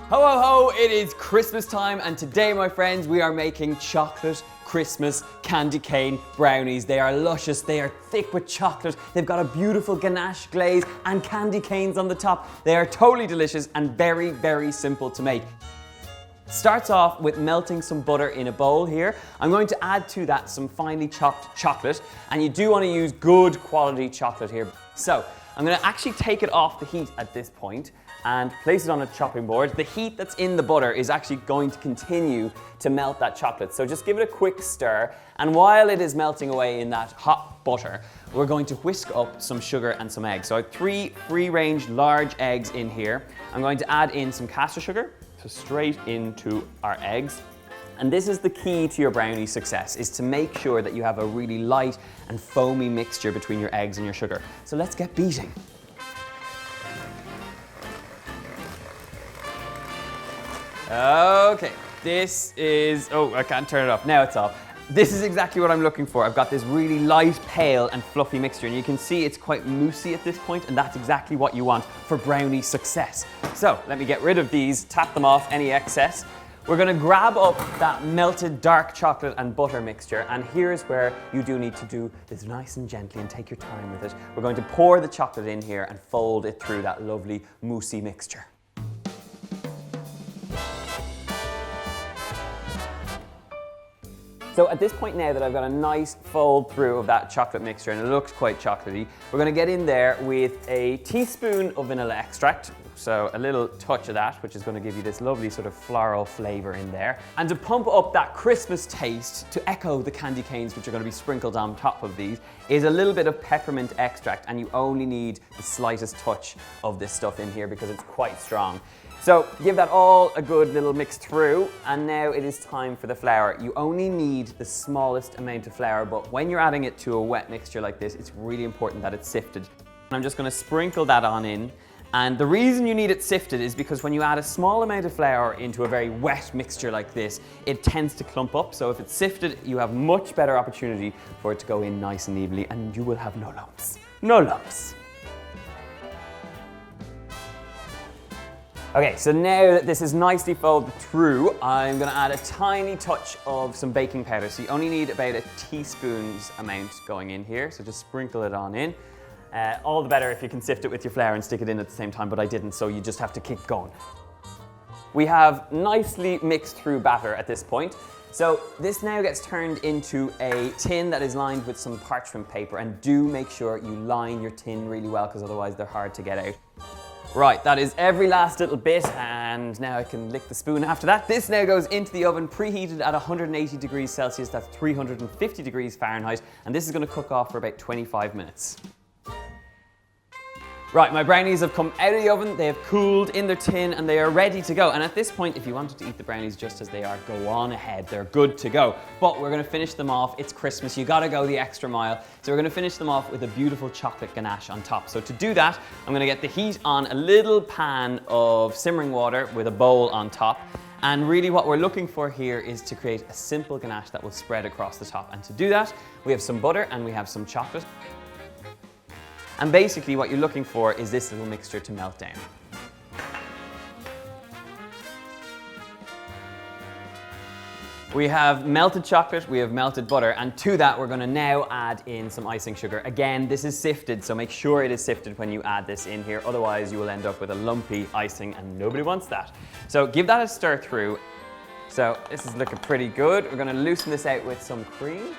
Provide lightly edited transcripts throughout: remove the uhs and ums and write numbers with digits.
Ho ho ho, it is Christmas time, and today, my friends, we are making chocolate Christmas candy cane brownies. They are luscious, they are thick with chocolate, they've got a beautiful ganache glaze and candy canes on the top. They are totally delicious and very, very simple to make. Starts off with melting some butter in a bowl here. I'm going to add to that some finely chopped chocolate, and you do want to use good quality chocolate here. So I'm going to actually take it off the heat at this point and place it on a chopping board. The heat that's in the butter is actually going to continue to melt that chocolate. So just give it a quick stir, and while it is melting away in that hot butter, we're going to whisk up some sugar and some eggs. So I have 3 free-range large eggs in here. I'm going to add in some caster sugar, so straight into our eggs. And this is the key to your brownie success, is to make sure that you have a really light and foamy mixture between your eggs and your sugar. So let's get beating. Okay, this is, oh, I can't turn it off. Now it's off. This is exactly what I'm looking for. I've got this really light, pale and fluffy mixture, and you can see it's quite moussey at this point, and that's exactly what you want for brownie success. So let me get rid of these, tap them off, any excess. We're gonna grab up that melted dark chocolate and butter mixture, and here's where you do need to do this nice and gently and take your time with it. We're going to pour the chocolate in here and fold it through that lovely moussey mixture. So at this point now that I've got a nice fold through of that chocolate mixture and it looks quite chocolatey, we're going to get in there with a teaspoon of vanilla extract. So a little touch of that, which is going to give you this lovely sort of floral flavour in there. And to pump up that Christmas taste, to echo the candy canes which are going to be sprinkled on top of these, is a little bit of peppermint extract, and you only need the slightest touch of this stuff in here because it's quite strong. So give that all a good little mix through, and now it is time for the flour. You only need the smallest amount of flour, but when you're adding it to a wet mixture like this, it's really important that it's sifted. And I'm just going to sprinkle that on in. And the reason you need it sifted is because when you add a small amount of flour into a very wet mixture like this, it tends to clump up. So if it's sifted, you have much better opportunity for it to go in nice and evenly, and you will have no lumps. No lumps. Okay, so now that this is nicely folded through, I'm going to add a tiny touch of some baking powder. So you only need about a teaspoon's amount going in here. So just sprinkle it on in. All the better if you can sift it with your flour and stick it in at the same time, but I didn't, so you just have to keep going. We have nicely mixed through batter at this point. So this now gets turned into a tin that is lined with some parchment paper, and do make sure you line your tin really well because otherwise they're hard to get out. Right, that is every last little bit, and now I can lick the spoon after that. This now goes into the oven, preheated at 180 degrees Celsius, that's 350 degrees Fahrenheit, and this is going to cook off for about 25 minutes. Right, my brownies have come out of the oven, they have cooled in their tin, and they are ready to go. And at this point, if you wanted to eat the brownies just as they are, go on ahead, they're good to go. But we're gonna finish them off, it's Christmas, you gotta go the extra mile. So we're gonna finish them off with a beautiful chocolate ganache on top. So to do that, I'm gonna get the heat on a little pan of simmering water with a bowl on top. And really what we're looking for here is to create a simple ganache that will spread across the top. And to do that, we have some butter and we have some chocolate. And basically what you're looking for is this little mixture to melt down. We have melted chocolate, we have melted butter, and to that we're going to now add in some icing sugar. Again, this is sifted, so make sure it is sifted when you add this in here, otherwise you will end up with a lumpy icing and nobody wants that. So give that a stir through. So this is looking pretty good. We're going to loosen this out with some cream.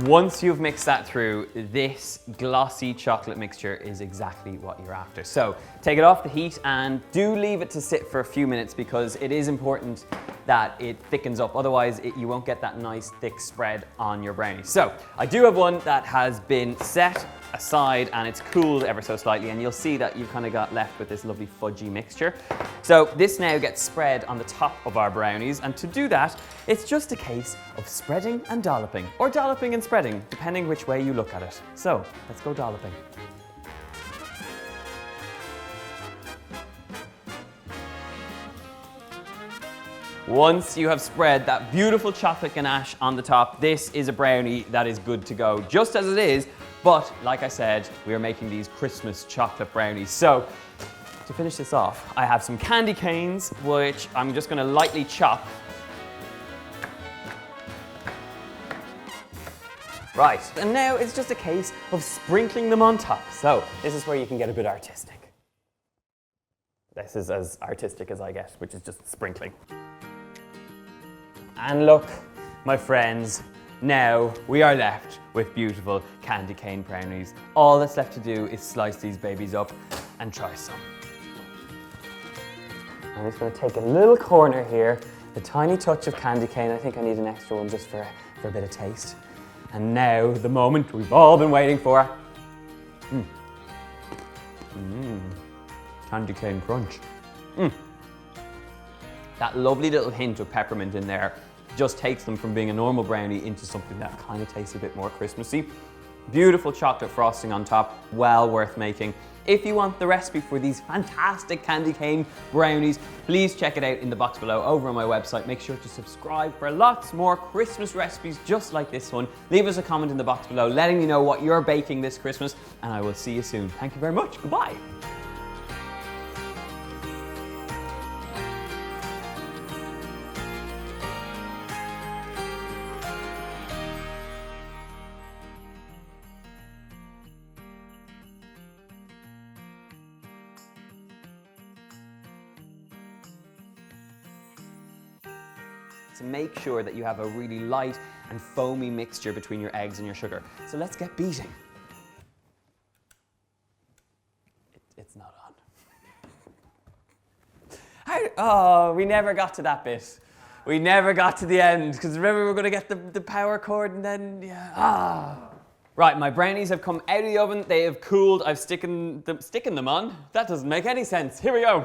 Once you've mixed that through, this glossy chocolate mixture is exactly what you're after. So take it off the heat and do leave it to sit for a few minutes because it is important that it thickens up. Otherwise, you won't get that nice thick spread on your brownie. So I do have one that has been set aside and it's cooled ever so slightly, and you'll see that you've kind of got left with this lovely fudgy mixture. So this now gets spread on the top of our brownies, and to do that, it's just a case of spreading and dolloping, or dolloping and spreading, depending which way you look at it. So let's go dolloping. Once you have spread that beautiful chocolate ganache on the top, this is a brownie that is good to go, just as it is. But like I said, we are making these Christmas chocolate brownies. So to finish this off, I have some candy canes, which I'm just gonna lightly chop. Right, and now it's just a case of sprinkling them on top. So this is where you can get a bit artistic. This is as artistic as I get, which is just sprinkling. And look, my friends, now we are left with beautiful candy cane brownies. All that's left to do is slice these babies up and try some. I'm just going to take a little corner here, a tiny touch of candy cane. I think I need an extra one just for a bit of taste. And now, the moment we've all been waiting for. Candy cane crunch. That lovely little hint of peppermint in there just takes them from being a normal brownie into something that kind of tastes a bit more Christmassy. Beautiful chocolate frosting on top, well worth making. If you want the recipe for these fantastic candy cane brownies, please check it out in the box below over on my website. Make sure to subscribe for lots more Christmas recipes just like this one. Leave us a comment in the box below letting me know what you're baking this Christmas, and I will see you soon. Thank you very much. Goodbye. To make sure that you have a really light and foamy mixture between your eggs and your sugar. So let's get beating. It's not on. Oh, we never got to that bit. We never got to the end, because remember we were going to get the power cord and then, yeah. Right, my brownies have come out of the oven. They have cooled. I've sticking them on. That doesn't make any sense. Here we go.